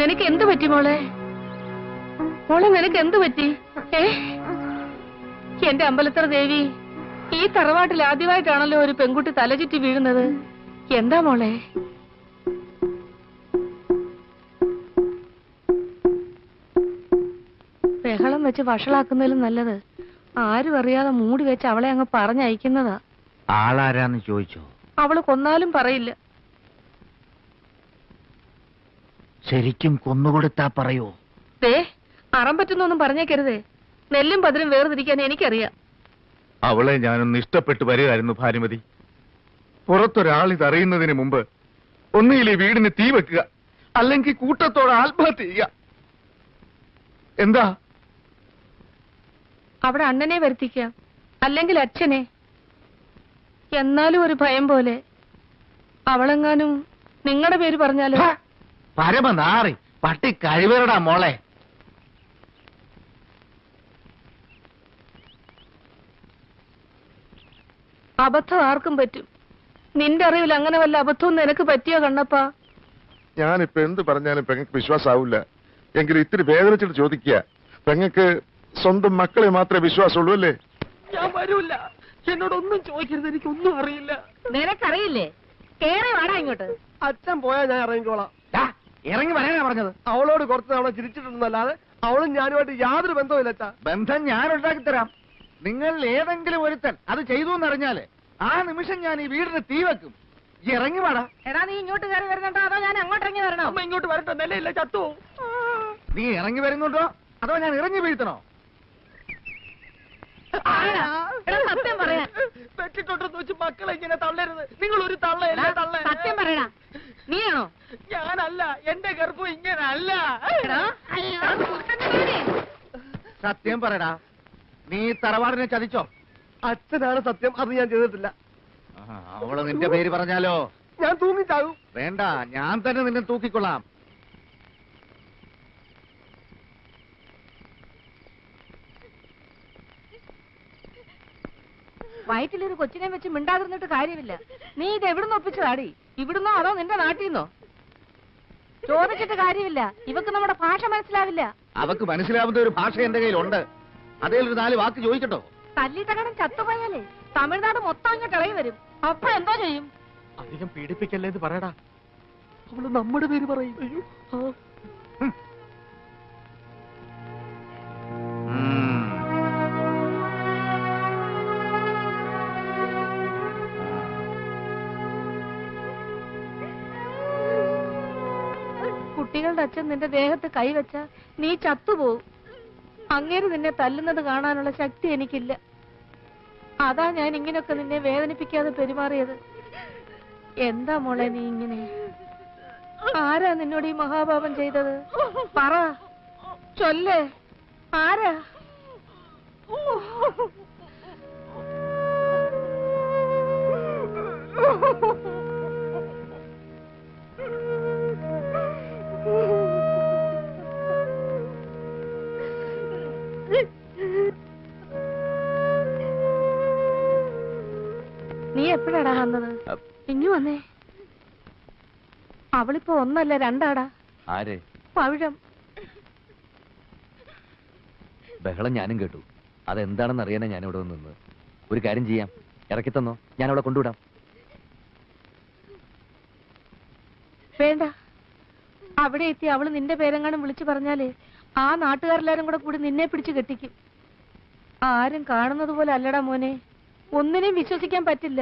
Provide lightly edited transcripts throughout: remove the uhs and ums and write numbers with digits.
നിനക്ക് എന്ത് പറ്റി മോളെ? മോളെ നിനക്ക് എന്ത് പറ്റി? എന്റെ അമ്പലത്തറ ദേവി, ഈ തറവാട്ടിൽ ആദ്യമായിട്ടാണല്ലോ ഒരു പെൺകുട്ടി തലചുറ്റി വീഴുന്നത്. എന്താ മോളെ? ബഹളം വെച്ച് വഷളാക്കുന്നതിലും നല്ലത് ആരും അറിയാതെ മൂടി വെച്ച് അവളെ അങ്ങ് പറഞ്ഞയക്കുന്നതാ. ആളാരാന്ന് ചോദിച്ചോ? അവള് കൊന്നാലും പറയില്ല. ശരിക്കും കൊന്നുകൊടുത്താ പറയോ? അറം പറ്റുന്നൊന്നും പറഞ്ഞേക്കരുതേ. നെല്ലും പതിരും വേർതിരിക്കാൻ എനിക്കറിയാം. അവളെ ഞാനൊന്ന് ഇഷ്ടപ്പെട്ടു വരികയായിരുന്നു ഭാനുമതി. പുറത്തൊരാൾ ഇതറിയുന്നതിന് മുമ്പ് ഒന്നുകിൽ ഈ വീടിന് തീ വെക്കുക, അല്ലെങ്കിൽ കൂട്ടത്തോടെ ആത്മഹത്യ ചെയ്യുക. എന്താ? അവിടെ അണ്ണനെ വരുത്തിക്കാം, അല്ലെങ്കിൽ അച്ഛനെ. എന്നാലും ഒരു ഭയം പോലെ. അവളെങ്ങാനും നിങ്ങളുടെ പേര് പറഞ്ഞാലോ? പരമനാറി പട്ടി കഴിവരടാ മോളെ. അബദ്ധം ആർക്കും പറ്റും. നിന്റെ അറിവിൽ അങ്ങനെ വല്ല അബദ്ധവും നിനക്ക് പറ്റിയോ കണ്ണപ്പാ? ഞാനിപ്പോ എന്ത് പറഞ്ഞാലും പെങ്ങൾക്ക് വിശ്വാസാവില്ല. എങ്കിലും ഇത്തിരി വേദനിച്ചിട്ട് ചോദിക്കുക, പെങ്ങൾക്ക് സ്വന്തം മക്കളെ മാത്രമേ വിശ്വാസമുള്ളൂ അല്ലേ? ഞാൻ വരൂല്ല. എന്നോടൊന്നും ചോദിക്കരുത്, എനിക്കൊന്നും അറിയില്ല. നിനക്കറിയില്ലേ? കേറി വാടാ ഇങ്ങോട്ട്. അച്ഛൻ പോയാൽ ഞാൻ ഇറങ്ങിക്കോളാം. ഇറങ്ങി വരാനാ പറഞ്ഞത്. അവളോട് കുറച്ച് തവണ ചിരിച്ചിട്ടുണ്ടെന്നല്ലാതെ അവളും ഞാനുമായിട്ട് യാതൊരു ബന്ധവുമില്ല അച്ഛാ. ബന്ധം ഞാൻ ഉണ്ടാക്കി തരാം. നിങ്ങൾ ഏതെങ്കിലും ഒരുത്തൻ അത് ചെയ്തു എന്നറിഞ്ഞാല് ആ നിമിഷം ഞാൻ ഈ വീടിന് തീ വെക്കും. ഇറങ്ങി വാടാ. എടാ, നീ ഇങ്ങോട്ട് കയറി വരുന്നുണ്ടോ അതോ ഞാൻ അങ്ങോട്ട് ഇറങ്ങി വരണോ? അമ്മ ഇങ്ങോട്ട് വരട്ടെ, നിലയില്ല ചത്തു. നീ ഇറങ്ങി വരുന്നുണ്ടോ അതോ ഞാൻ ഇറങ്ങി വീഴ്ത്തണോ? സത്യം പറയാ. പെറ്റിട്ടുണ്ടെന്ന് വെച്ച് മക്കളെ ഇങ്ങനെ തള്ളരുത്. നിങ്ങൾ ഒരു തള്ളയല്ല തള്ള. സത്യം പറയണ. നീയാണോ? ഞാനല്ല, എന്റെ ഗർഭം ഇങ്ങനല്ല. സത്യം പറയടാ, നീ തറവാടിനെ ചതിച്ചോ? അച്ഛനാണ് സത്യം, അത് ഞാൻ ചെയ്തിട്ടില്ല. അവള് നിന്റെ പേര് പറഞ്ഞാലോ? ഞാൻ തൂങ്ങിച്ചാകും. വേണ്ട, ഞാൻ തന്നെ നിന്നെ തൂക്കിക്കൊള്ളാം. വയറ്റിലൊരു കൊച്ചിനെ വെച്ച് മിണ്ടാതിരുന്നിട്ട് കാര്യമില്ല. നീ ഇത് എവിടുന്ന് ഒപ്പിച്ചതാടി? ഇവിടുന്നോ അതോ നിന്റെ നാട്ടിൽ ചോദിച്ചിട്ട് കാര്യമില്ല. ഇവക്ക് നമ്മുടെ ഭാഷ മനസ്സിലാവില്ല. അവക്ക് മനസ്സിലാവുന്ന ഒരു ഭാഷ എന്റെ കയ്യിലുണ്ട്. അതേ ഒരു 4 വാക്ക് ചോദിക്കട്ടോ? തല്ലിത്തകടം ചത്തുപോയാലേ തമിഴ്നാട് മൊത്തം അങ്ങ് ഇളകി വരും. അപ്പൊ എന്തോ ചെയ്യും? അധികം പീഡിപ്പിക്കല്ലേ എന്ന് പറയടാ. അവള് നമ്മുടെ പേര് പറയും. അയ്യോ. കുട്ടികളുടെ അച്ഛൻ നിന്റെ ദേഹത്ത് കൈവച്ച നീ ചത്തുപോകും. അങ്ങേര് നിന്നെ തല്ലുന്നത് കാണാനുള്ള ശക്തി എനിക്കില്ല. അതാ ഞാൻ ഇങ്ങനെയൊക്കെ നിന്നെ വേദനിപ്പിക്കാതെ പെരുമാറിയത്. എന്താ മോളെ നീ ഇങ്ങനെ? ആരാ നിന്നോട് ഈ മഹാപാപം ചെയ്തത്? പറ, ചൊല്ലേ. ആരാ? നീ എപ്പോഴാടാ വന്നത്? ഇങ്ങു വന്നേ. അവളിപ്പോ 1 അല്ല 2 ആടാ. ആര്? പവിഴം. ബഹളം ഞാനും കേട്ടു. അതെന്താണെന്ന് അറിയാനാ ഞാനിവിടെ നിന്ന്. ഒരു കാര്യം ചെയ്യാം, ഇറക്കി തന്നോ, ഞാൻ അവളെ കൊണ്ടുവിടാം. വേണ്ട. അവിടെ എത്തി അവള് നിന്റെ പേരെങ്ങാനും വിളിച്ചു പറഞ്ഞാല് ആ നാട്ടുകാരെല്ലാരും കൂടി നിന്നെ പിടിച്ചു കെട്ടിക്കും. ആരും കാണുന്നത് പോലെ അല്ലടാ മോനെ. ഒന്നിനെയും വിശ്വസിക്കാൻ പറ്റില്ല.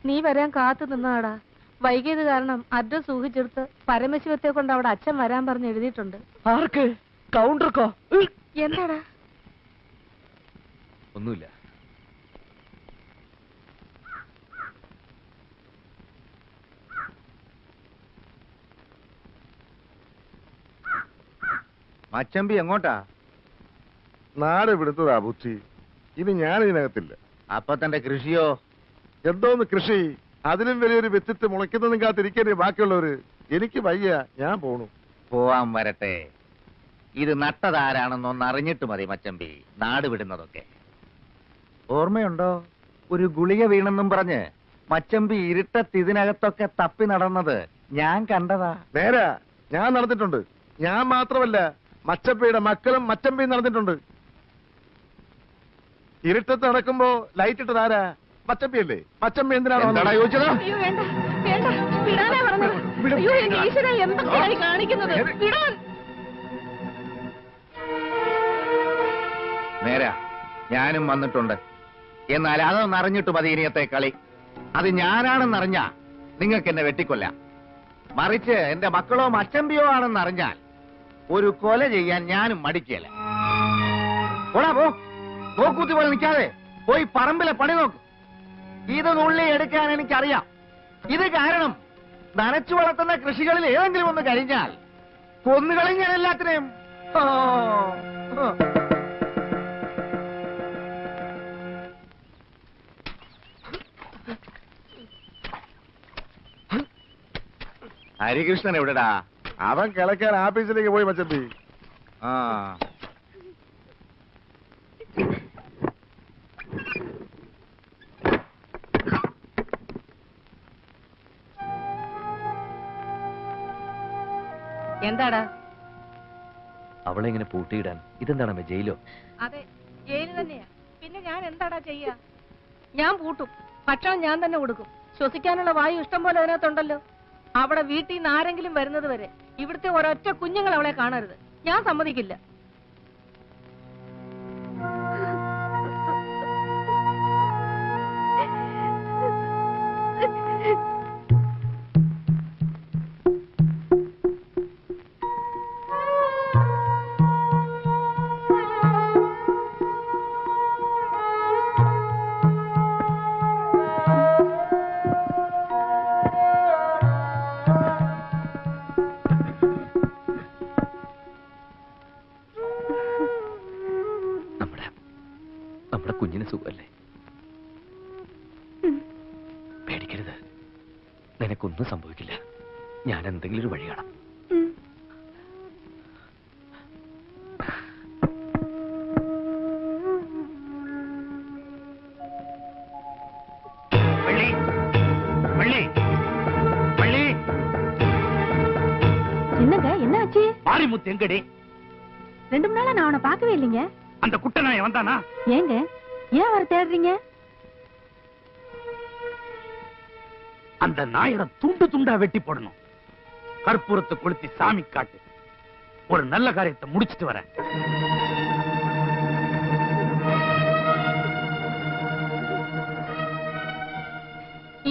നീ വരാൻ കാത്തു നിന്നാടാ. വൈകിയത് കാരണം അഡ്രസ് ഊഹിച്ചെടുത്ത് പരമശിവത്തെ കൊണ്ട് അവിടെ അച്ഛൻ വരാൻ പറഞ്ഞ് എഴുതിയിട്ടുണ്ട്. ആർക്ക്? കൗണ്ടർക്കോ? എന്താടാ? ഒന്നുമില്ല. മച്ചമ്പി എങ്ങോട്ടാ? നാട് വിടുന്നതാ ബുദ്ധി. ഇനി ഞാൻ ഇതിനകത്തില്ല. അപ്പൊ തന്റെ കൃഷിയോ? എന്തോന്ന് കൃഷി? അതിലും വലിയൊരു വ്യക്തിത്വം മുളയ്ക്കുന്നതും കാത്തിരിക്കേ ബാക്കിയുള്ളവര്. എനിക്ക് വയ്യ, ഞാൻ പോണു. പോവാൻ വരട്ടെ. ഇത് നട്ടതാരാണെന്നൊന്ന് അറിഞ്ഞിട്ട് മതി മച്ചമ്പി നാട് വിടുന്നതൊക്കെ. ഓർമ്മയുണ്ടോ ഒരു ഗുളിക വീണെന്നും പറഞ്ഞ് മച്ചമ്പി ഇരുട്ടത്ത് ഇതിനകത്തൊക്കെ തപ്പി നടന്നത് ഞാൻ കണ്ടതാ. നേരാ, ഞാൻ നടന്നിട്ടുണ്ട്. ഞാൻ മാത്രമല്ല, മച്ചമ്പയുടെ മക്കളും മച്ചമ്പയും നടന്നിട്ടുണ്ട്. ഇരുട്ടത്ത് നടക്കുമ്പോ ലൈറ്റ് ഇട്ടത് ആരാ? മച്ചമ്പയല്ലേ? മച്ചമ്പ എന്തിനാണോ ചോദിച്ചത്? അയ്യോ വേണ്ട വേണ്ട, വിടാനാ പറഞ്ഞത്. അയ്യോ എന്റെ ഈശ്വരാ, എന്തൊക്കെയായി കാണിക്കുന്നത്? വിടാൻ. നേരാ, ഞാനും വന്നിട്ടുണ്ട്. എന്നാൽ അതൊന്ന് അറിഞ്ഞിട്ട് മതി ഇനിയത്തെ കളി. അത് ഞാനാണെന്നറിഞ്ഞാ നിങ്ങൾക്ക് എന്നെ വെട്ടിക്കൊല്ലാം. മറിച്ച് എന്റെ മക്കളോ മച്ചമ്പിയോ ആണെന്നറിഞ്ഞാൽ ഒരു കൊല ചെയ്യാൻ ഞാനും മടിക്കല. പോടാ പോ, നോക്കൂത്തി പോലെ നിൽക്കാതെ പോയി പറമ്പിലെ പണി നോക്ക്. ഇത് നുള്ളി എടുക്കാൻ എനിക്കറിയാം. ഇത് കാരണം നനച്ചു വളർത്തുന്ന കൃഷികളിൽ ഏതെങ്കിലും ഒന്ന് കഴിഞ്ഞാൽ കൊന്നുകളയും ഞാൻ എല്ലാത്തിനെയും. ഹരികൃഷ്ണൻ എവിടെടാ? അവൻ കിളക്കാൻ ആഫീസിലേക്ക് പോയി മച്ചമ്പി. ആ, എന്താടാ? അവളെ ഇങ്ങനെ പൂട്ടിയിടാൻ ഇതെന്താണ് ജയിലോ? അതെ, ജയില് തന്നെയാ. പിന്നെ ഞാൻ എന്താടാ ചെയ്യാ? ഞാൻ പൂട്ടും, ഭക്ഷണം ഞാൻ തന്നെ കൊടുക്കും. ശ്വസിക്കാനുള്ള വായു ഇഷ്ടം പോലെ അതിനകത്തുണ്ടല്ലോ. അവിടെ വീട്ടിൽ നിന്ന് ആരെങ്കിലും വരുന്നത് വരെ ഇവിടുത്തെ ഒരൊറ്റ കുഞ്ഞുങ്ങൾ അവളെ കാണരുത്. ഞാൻ സമ്മതിക്കില്ല. കുഞ്ഞിന് സുഖമല്ലേ? പേടിക്കരുത്, നിനക്കൊന്നും സംഭവിക്കില്ല. ഞാൻ എന്തെങ്കിലും ഒരു വഴി കാണാം. என்னங்க என்ன ஆச்சு? மாரிமுத்து எங்கடி? 2 நாளா நான் அவனை பார்க்கவே இல்லைங்க. அந்த குட்டனாய வந்தானா? ஏங்க ஏன் வர தேடுறீங்க? அந்த நாயரை துண்டு துண்டா வெட்டி போடணும். கற்பூரத்தை கொளுத்தி சாமி காட்டு. ஒரு நல்ல காரியத்தை முடிச்சிட்டு வரேன்.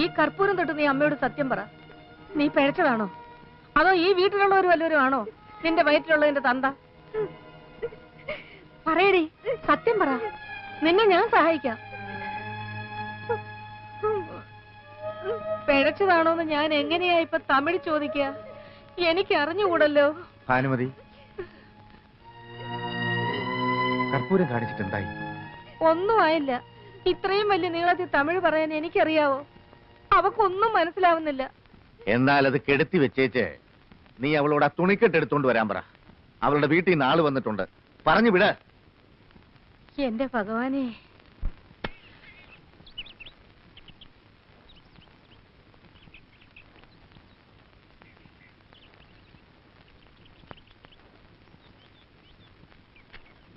ഈ കർപ്പൂരം തൊട്ട് നീ അമ്മയോട് സത്യം പറ. നീ പിഴച്ചതാണോ? അതോ ഈ വീട്ടിലുള്ളവർ വല്ലവരും ആണോ നിന്റെ വയറ്റിലുള്ളതിന്റെ തന്ത? പറയടി, സത്യം പറ. നിന്നെ ഞാൻ സഹായിക്കാം. പിഴച്ചതാണോന്ന് ഞാൻ എങ്ങനെയാ ഇപ്പൊ തമിഴ് ചോദിക്കുക? എനിക്ക് അറിഞ്ഞുകൂടല്ലോ. ഭാനുമതി, കർപ്പൂരം കാണിച്ചിട്ടുണ്ടായി? ഒന്നും ആയില്ല. ഇത്രയും വലിയ നീളത്തിൽ തമിഴ് പറയാൻ എനിക്കറിയാവോ? അവക്കൊന്നും മനസ്സിലാവുന്നില്ല. എന്നാൽ അത് കെടുത്തി വെച്ചേച്ച് നീ അവളോട് ആ തുണിക്കെട്ടെടുത്തോണ്ട് വരാൻ പറ. അവളുടെ വീട്ടിൽ നിന്ന് ആള് വന്നിട്ടുണ്ട്. പറഞ്ഞു വിട. എന്റെ ഭഗവാനെ,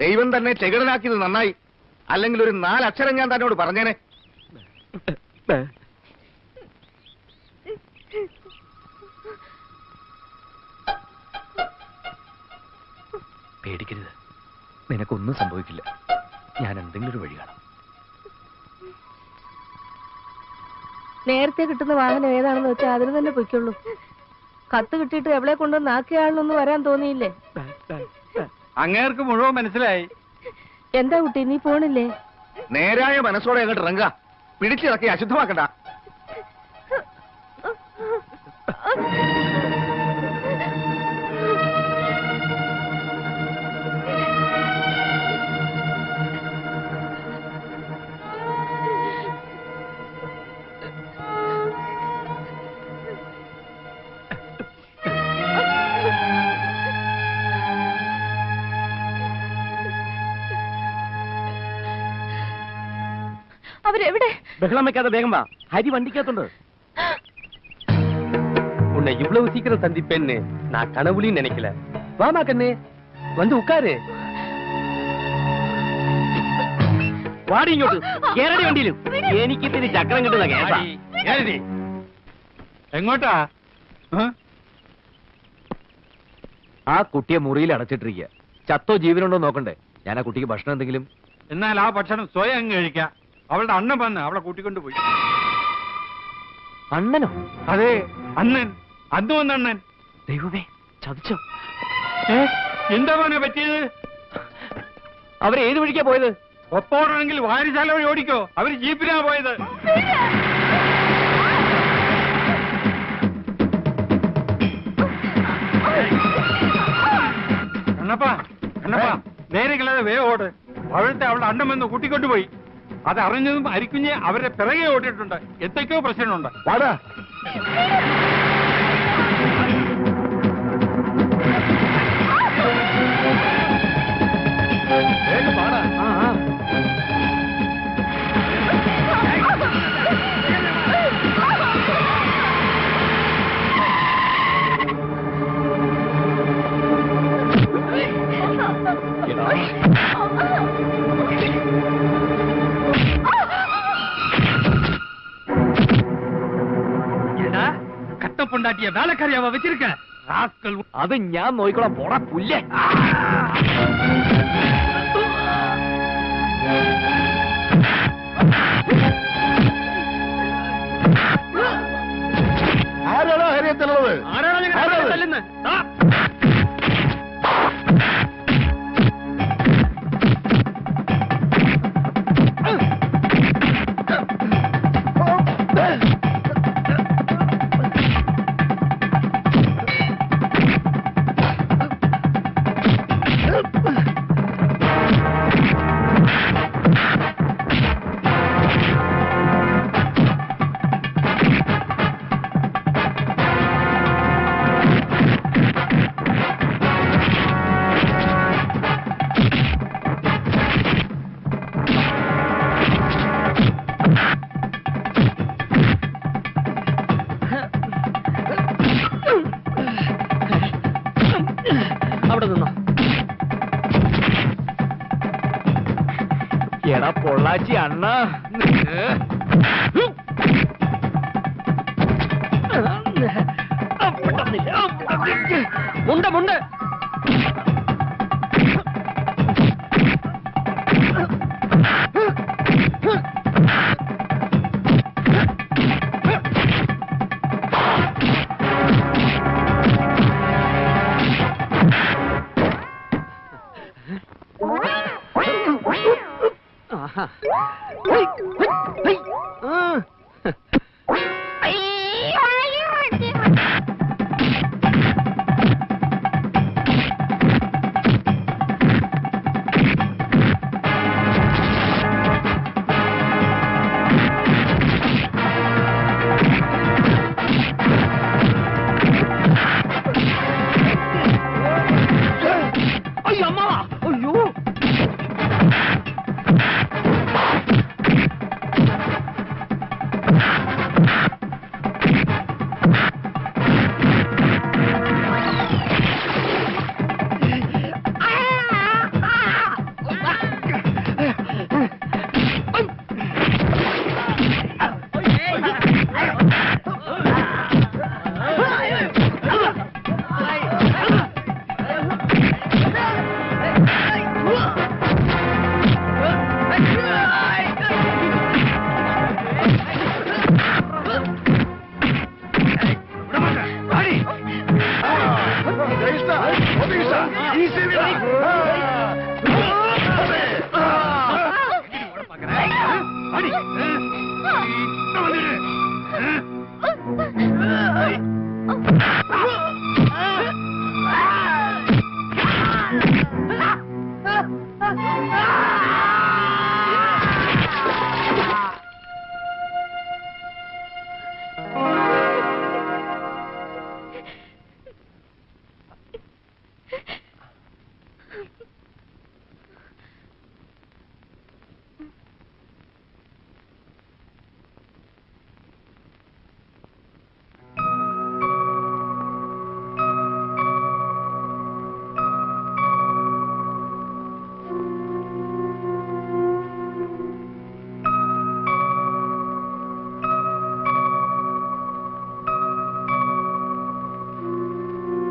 ദൈവം തന്നെ ചെകിടനാക്കിയത് നന്നായി. അല്ലെങ്കിൽ ഒരു 4 അക്ഷരം ഞാൻ തന്നോട് പറഞ്ഞേനെ. പേടിക്കരുത്, നിനക്കൊന്നും സംഭവിക്കില്ല. ഞാൻ എന്തെങ്കിലും ഒരു വഴി കാണാം. നേരത്തെ കിട്ടുന്ന വാഹനം ഏതാണെന്ന് വെച്ചാൽ അതിന് തന്നെ പൊയ്ക്കുള്ളൂ. കത്ത് കിട്ടിയിട്ട് എവിടെ കൊണ്ടുവന്ന് ആക്കിയാളൊന്നും വരാൻ തോന്നിയില്ലേ? അങ്ങേർക്ക് മുഴുവൻ മനസ്സിലായി. എന്താ കുട്ടി, നീ പോണില്ലേ? നേരായ മനസ്സോടെ അങ്ങോട്ട് ഇറങ്ങുക. പിടിച്ചിറക്കി അശുദ്ധമാക്കണ്ട. അവരെവിടെ? ബഹളം വെക്കാതെ വേഗം വാ. ഹരി വണ്ടിക്കകത്തുണ്ട്. உன்னை இவ்வளவு சீக்கிரம் சந்திப்பேன்னு நான் கனவுலையும் நினைக்கல. வாமா கண்ணு, வந்து உட்காரு. വാടി ഇങ്ങോട്ട്, കേരള വണ്ടിയിലും എനിക്ക് ഇത്തിരി ചക്രം കിട്ടുന്ന കേസാ. എങ്ങോട്ടാ? ആ കുട്ടിയെ മുറിയിൽ അടച്ചിട്ടിരിക്കുക. ചത്തോ ജീവനുണ്ടോ നോക്കണ്ടേ? ഞാൻ ആ കുട്ടിക്ക് ഭക്ഷണം എന്തെങ്കിലും. എന്നാൽ ആ ഭക്ഷണം സ്വയം അങ്ങ് കഴിക്കാം. അവളുടെ അണ്ണൻ വന്ന് അവളെ കൂട്ടിക്കൊണ്ടു പോയി. അണ്ണനോ? അതെ, അണ്ണൻ. അന്ന് വന്ന അണ്ണൻ. ദൈവമേ, ചതിച്ചോ? എന്താ മോനെ പറ്റിയത്? അവര് ഏത് വഴിക്കാ പോയത്? ഒപ്പോണെങ്കിൽ വാരിശാല വഴി ഓടിക്കോ. അവര് ജീപ്പിനാ പോയത്. കണ്ണപ്പാ, കണ്ണപ്പാ, നേരെ കളയാതെ വേഗം ഓട്. അവിടുത്തെ അവളുടെ അണ്ണൻ വന്ന് കൂട്ടിക്കൊണ്ടുപോയി. അത് അറിഞ്ഞതും അരിക്കുഞ്ഞ് അവരെ പിറകെ ഓടിയിട്ടുണ്ട്. എന്തൊക്കെയോ പ്രശ്നമുണ്ട്. വാടാ. വേഗം വാടാ. കട്ടപ്പൊണ്ടാട്ടിയ വേലക്കാരിയാവ വെച്ചിരിക്ക. അത് ഞാൻ നോക്കിക്കോളാം. പോടാ പുല്ലേ. ആരാണോ ഹരിയത്തുള്ളത്? തല്ലുന്നത്? അവിടെ നിന്നോ. എടാ പൊള്ളാച്ചി അണ്ണ, മുണ്ട മുണ്ട്.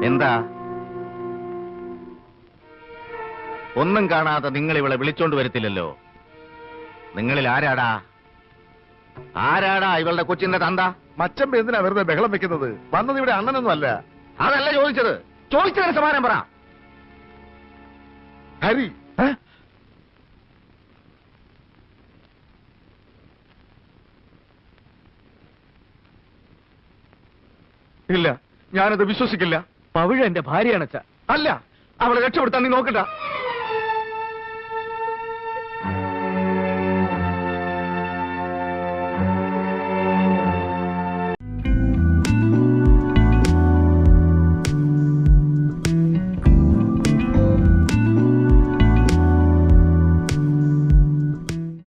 എന്താ? ഒന്നും കാണാതെ നിങ്ങൾ ഇവളെ വിളിച്ചോണ്ട് വരത്തില്ലല്ലോ. നിങ്ങളിൽ ആരാടാ ഇവളുടെ കൊച്ചിന്റെ തന്ത? മച്ചമ്പ എന്തിനാ വെറുതെ ബഹളം വെക്കുന്നത്? വന്നത് ഇവിടെ അണ്ണനൊന്നും അല്ല. അതല്ല ചോദിച്ചതിന് സമാധാനം പറ. ഹരി ഇല്ല, ഞാനത് വിശ്വസിക്കില്ല. പവിഴ എന്റെ ഭാര്യയാണച്ച. അല്ല, അവളെ രക്ഷപ്പെടുത്താൻ നീ നോക്കണ്ട.